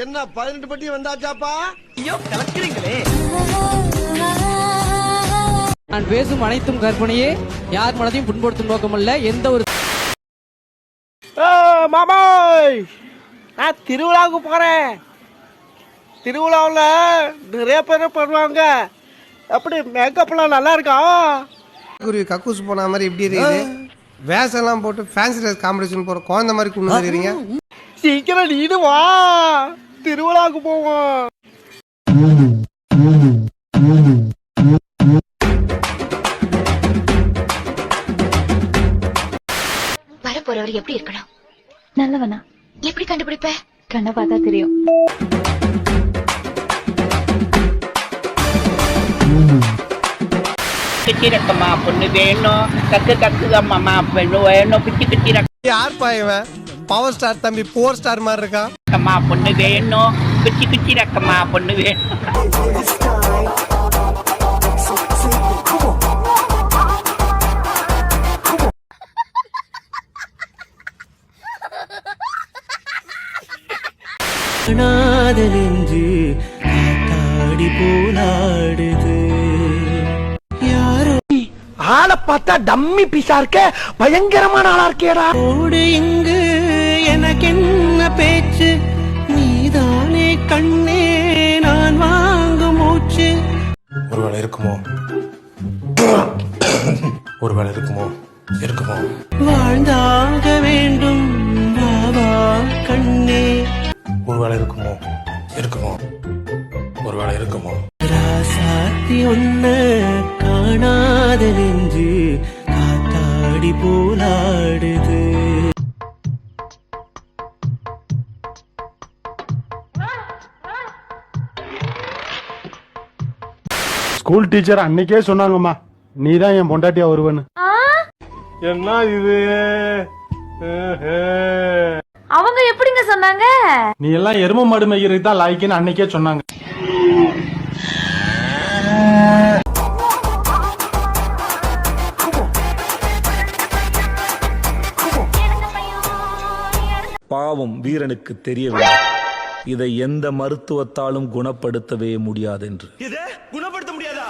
என்ன 18 பட்டி வந்தாச்சாப்பா? ஐயோ கலக்குறீங்களே. நான் பேசும் அனைத்தும் கற்பனையே, யார் மனதையும் புண்படுத்தும் நோக்கமல்ல. எந்த ஒரு மாமாய், நான் திருவிழாவுக்கு போறேன். திருவிழாவில் நிறைய பேர் பண்ணுவாங்க. அப்படி மேக்கப்லாம் நல்லா இருக்கா? குருவி கக்கூஸ் போன மாதிரி இப்படி இருக்குது. வேஷம்லாம் போட்டு ஃபேன்சி ட்ரெஸ் காம்படிஷன் போற குழந்தை மாதிரி கொண்டு வந்துருக்கீங்க. சீக்கிரம் நீடு வா, திருவிழாவுக்கு போவோம். வரப்போறவர் எப்படி இருக்கணும்? நல்லவனா? எப்படி கண்டுபிடிப்ப? கண்ண பார்த்தா தெரியும். கிச்சிரக்கம்மா பொண்ணு வேணும், கக்குதம்மா பெண்ணு வேணும், கிச்சிரக்கம்மா யார் பாயவன்? பவர் ஸ்டார் தம்பி 4 ஸ்டார் மாதிரி இருக்கான். பொண்ணு வேணும், கிச்சிரக்கம்மா பொண்ணு வேணும். நெஞ்சு காத்தாடி போலாடுது. யாரோ ஆளை பார்த்தா டம்மி பீஸா இருக்க, பயங்கரமான ஆளா இருக்கேடா. ஓடு இங்கு எனக்கு என்ன பேச்சு, நீதானே கண்ணே நான் வாங்கும் மூச்சு. ஒருவேளை இருக்குமோ, ஒருவேளை இருக்குமோ, இருக்குமோ. வாழ்ந்தாக வேண்டும் வாவா கண்ணே. ஒருவேளை இருக்குமோ, இருக்குமோ, ஒருவேளை இருக்குமோ. ராசாத்தி ஒன்ன காணாத நெஞ்சு காத்தாடி போலாடுது. ஸ்கூல் டீச்சர் அன்னைக்கே சொன்னாங்கம்மா, நீதான் என் பொண்டாட்டியா வருவேன்னு. என்ன இது? அவங்க எப்படிங்க சொன்னாங்க? நீ எல்லாம் எரும மாடு மேய்க்கிறதுக்கு தான் லாய்க்குன்னு அன்னைக்கே சொன்னாங்க. பாவம் வீரனுக்கு தெரியவில்லை, இதை எந்த மருத்துவத்தாலும் குணப்படுத்தவே முடியாது என்று. இதை குணப்படுத்த முடியாதா?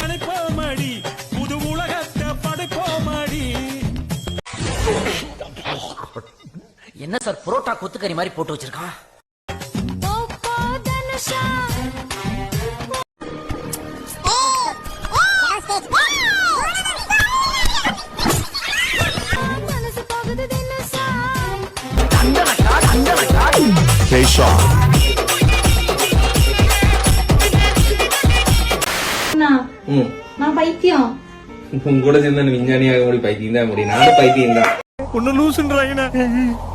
படைப்போமடி புது உலகத்தை படைப்போமடி. என்ன சார் புரோட்டா கொத்துக்கறி மாதிரி போட்டு வச்சிருக்கான்? நான் பைத்தியம். உங்களோட சேர்ந்து விஞ்ஞானியாக முடி பைத்தியம் தான் முடியும். நானும் பைத்தியம் தான். ஒன்னு லூசுன்றாங்க.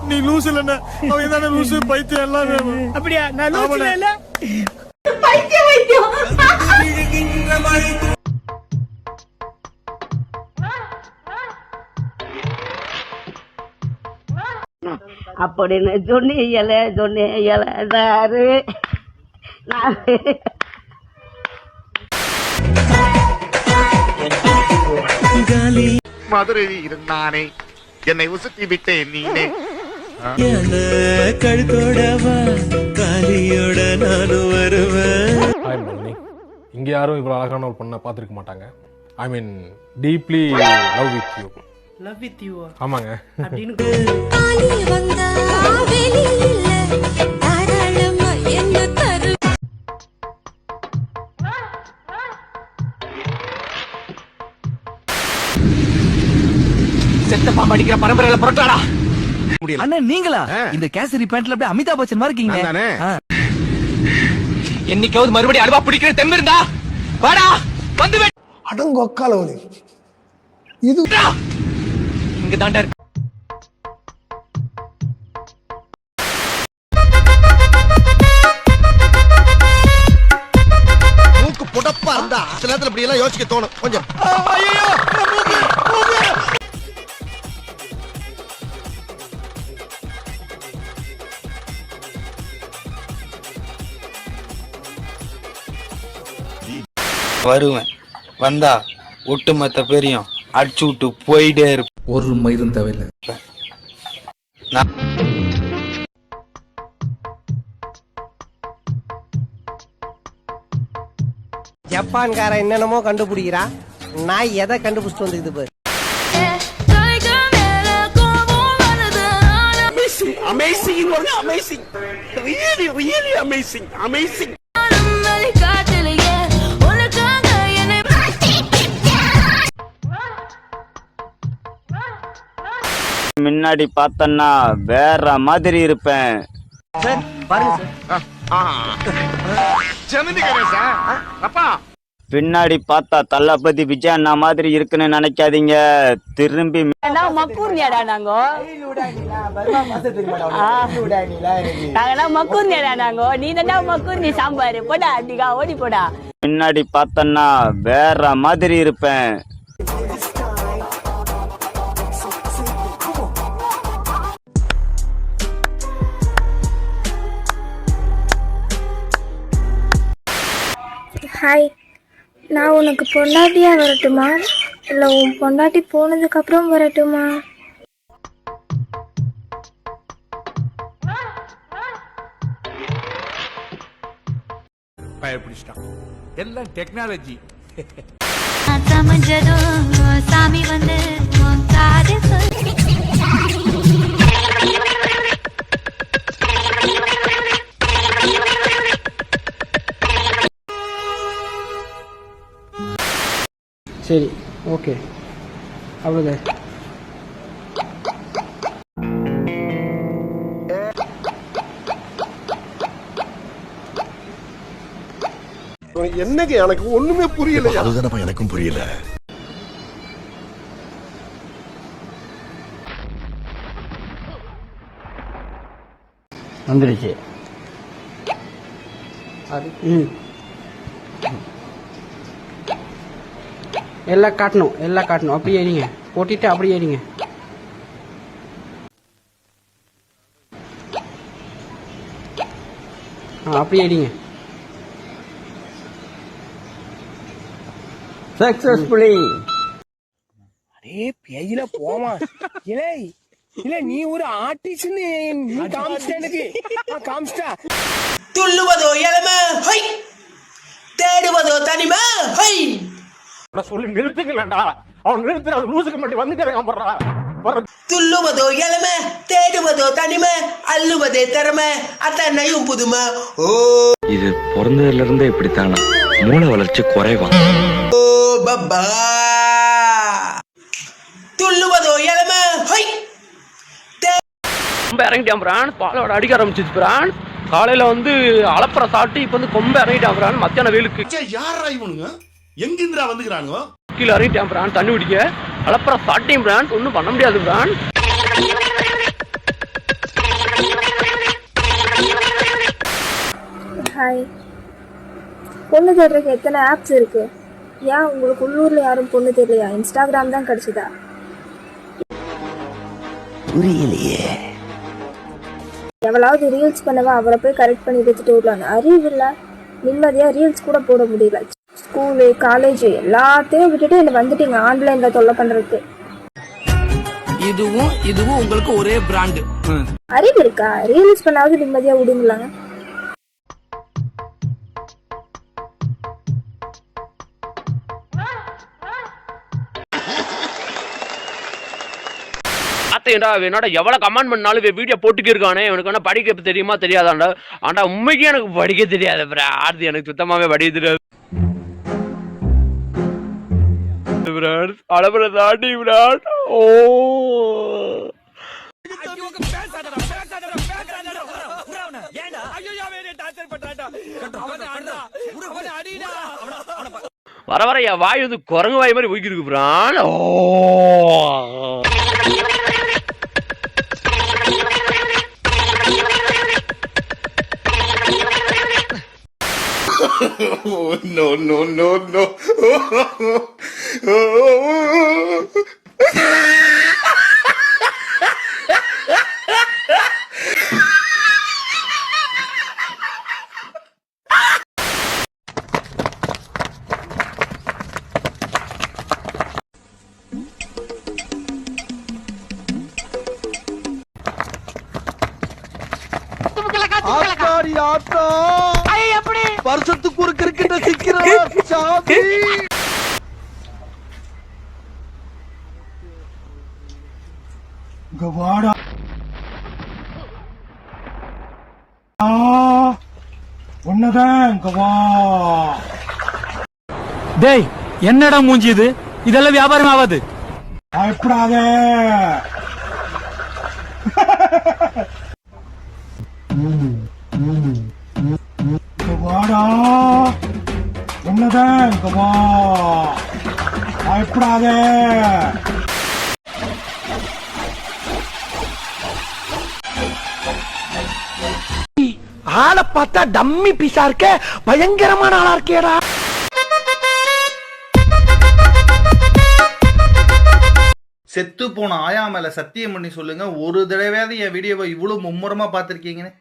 நீ லூசு இல்ல, அவன் தானே லூசு. பைத்தியம் எல்லாம் அப்படியா? நான் லூசு இல்ல, பைத்தியம் பைத்தியம். அப்படின்னு சொன்னியலாரு மதுரை இருந்தானே, என்னை உசுத்தி விட்டேன் நீனே. கழுத்தோடவா காலியோட நானும் வருவேன். இங்க யாரும் இவ்வளவு அழகான ஒரு பொண்ணை பார்த்திருக்க மாட்டாங்க. I mean deeply love with you. Love with you? ஆமாங்க. செத்தப்பா மடிக்கிற பரம்பரையில புரட்டாடா. அண்ணா நீங்களா? இந்த கேசரி பேண்ட்ல அப்படியே அமிதாப் பச்சன் மாதிரி இருக்கீங்க. என்னைக்காவது மறுபடியும் அல்வா பிடிக்கிற தெம்பு இருந்தா வாடா வந்து. அடங்கொக்காலவனே, இது இங்க தாண்டா இருக்கு. மூக்கு புடப்பா இருந்தா சில நேரத்துல இப்படி எல்லாம் யோசிக்க தோணும் கொஞ்சம். வருவேன், வந்தா ஒட்டுமொத்த பேரையும் அடிச்சு விட்டு போயிட்டே இருப்பேன். ஒரு மயிரும் தேவையில்லை. ஜப்பான்காரன் என்னென்னமோ கண்டுபிடிக்கிறான், நான் எதை கண்டுபிடிச்சிட்டு வந்துக்குது பாரு. Amazing amazing really really amazing amazing. முன்னாடி பார்த்தன்னா வேற மாதிரி இருப்பேன். பின்னாடி பார்த்தா தளபதி விஜய் அண்ணா மாதிரி இருக்குன்னு நினைக்காதீங்க. திரும்பி மக்கூர்னியாடா நாங்கோ மக்கூர்னியாடா நாங்கோ. நீ தானே மக்கூர்னி சாம்பார் போடா அடிக்கா ஓடி போடா. முன்னாடி பார்த்தன்னா வேற மாதிரி இருப்பேன். ஹாய், நான் உனக்கு பொண்டாட்டியா வரட்டுமா இல்ல உன் பொண்டாட்டி போனதுக்கு அப்புறம் வரட்டுமா? பயப்பிடிச்சிட்டான். எல்லாம் டெக்னாலஜி. சாமி வந்து சரி, ஓகே, அவ்வளோதான். என்னங்க எனக்கு ஒண்ணுமே புரியல. அதுதானப்பா எனக்கும் புரியல. வந்துருச்சு. எல்லாம் காட்டணும், எல்லாம் காட்டணும். அப்படியே ஏறிங்க, போட்டிட்டு அப்படியே ஏறிங்க. அப்படியே ஏறிங்க. சக்சஸ்ஃபுல்லி. அரே பேயில போமா. இலே இல்ல நீ ஒரு ஆர்டிஸ்ட்னு நீ காமிச்சிட்ட எனக்கு. காமிச்சிட்டா. துள்ளுவதோ இளமை ஹை, தேடுவதோ தனிமை ஹை. சொல்லி நிறுத்துக்கலடா, அவன் நிறுத்துற லூசுக்கு மட்டும் வந்துட்டே போடுறா. துள்ளுவதோ இளமை, தேடுவதோ தனிமை, அள்ளுவதே திறமை, அத்தனையும் புதுமை. ஓ, இது பிறந்ததுல இருந்தே இப்படித்தானா? மூளை வளர்ச்சி குறைவா? ஓ பப்பா. துள்ளுவதோ இளமை ஹை. கொம்ப இறங்கிட்டான் பிரான், பாலோட அடிக்க ஆரம்பிச்சிச்சு பிரான். காலையில வந்து அளப்புற சாப்பிட்டு இப்ப வந்து கொம்ப இறங்கிட்டான் பிரான். மத்தியான வெயிலுக்கு யாரா இவனுங்க? எங்கிருந்துடா வந்துக்கிறானுங்க? கீழே இறங்கிட்டான் பிரான். தண்ணி குடிக்க அளப்புற சாட்டியும் பிரான். ஒன்றும் பண்ண முடியாது பிரான். ஹாய், பொண்ணு தேடுறதுக்கு எத்தனை ஆப்ஸ் இருக்கு? ஏன் உங்களுக்கு உள்ளூர்ல யாரும் பொண்ணு தெரியலையா? இன்ஸ்டாகிராம் தான் கிடைச்சதா? புரியலையே. எவ்வளவு ரீல்ஸ் பண்ணவா அவரை போய் கரெக்ட் பண்ணி வச்சுட்டு விடலாம். அறிவு இல்ல, நிம்மதியா ரீல்ஸ் கூட போட முடியல. ஸ்கூலு காலேஜ் எல்லாத்தையும் விட்டுட்டு என்ன வந்துட்டீங்க ஆன்லைன்ல தொல்லை பண்றதுக்கு. இதுவும் உங்களுக்கு ஒரே பிராண்டு. அறிவு இருக்கா? ரீல்ஸ் பண்ணாவது நிம்மதியா விடுங்களாங்க. என்னோட எவ்வளவு கமெண்ட் பண்ணாலும் வீடியோ போட்டுக்கு இருக்கானே, எனக்கு என்ன படிக்க தெரியுமா தெரியாதாண்டா? ஆண்டா உண்மைக்கு எனக்கு படிக்க தெரியாது பிராட். எனக்கு சுத்தமாவே படிக்க தெரியாது. அளவுல தாண்டி பிராட். ஓ வர வர என் வாய் வந்து குரங்கு வாய் மாதிரி ஊக்கி இருக்கு பிரான். ஓ No, no, no, no. வருஷத்துக்கு ஒரு கிரிக்கெட்ட சிக்கிறா சாமி இங்க வாடா ஒன்னதான் இங்க வா. டேய் என்னடா மூஞ்சி இது இதெல்லாம் வியாபாரம் ஆகாது பயப்படாத. இங்க வாடா ஒன்னதான் இங்க வா. பயப்படாத. ஆளை பார்த்தா டம்மி பீஸா இருக்க, பயங்கரமான ஆளா இருக்கேடா. செத்து போன ஆயா மேல சத்தியம் பண்ணி சொல்லுங்க, ஒரு தடவையாவது என் வீடியோவை இவ்வளவு மும்முரமா பாத்திருக்கீங்கன்னு.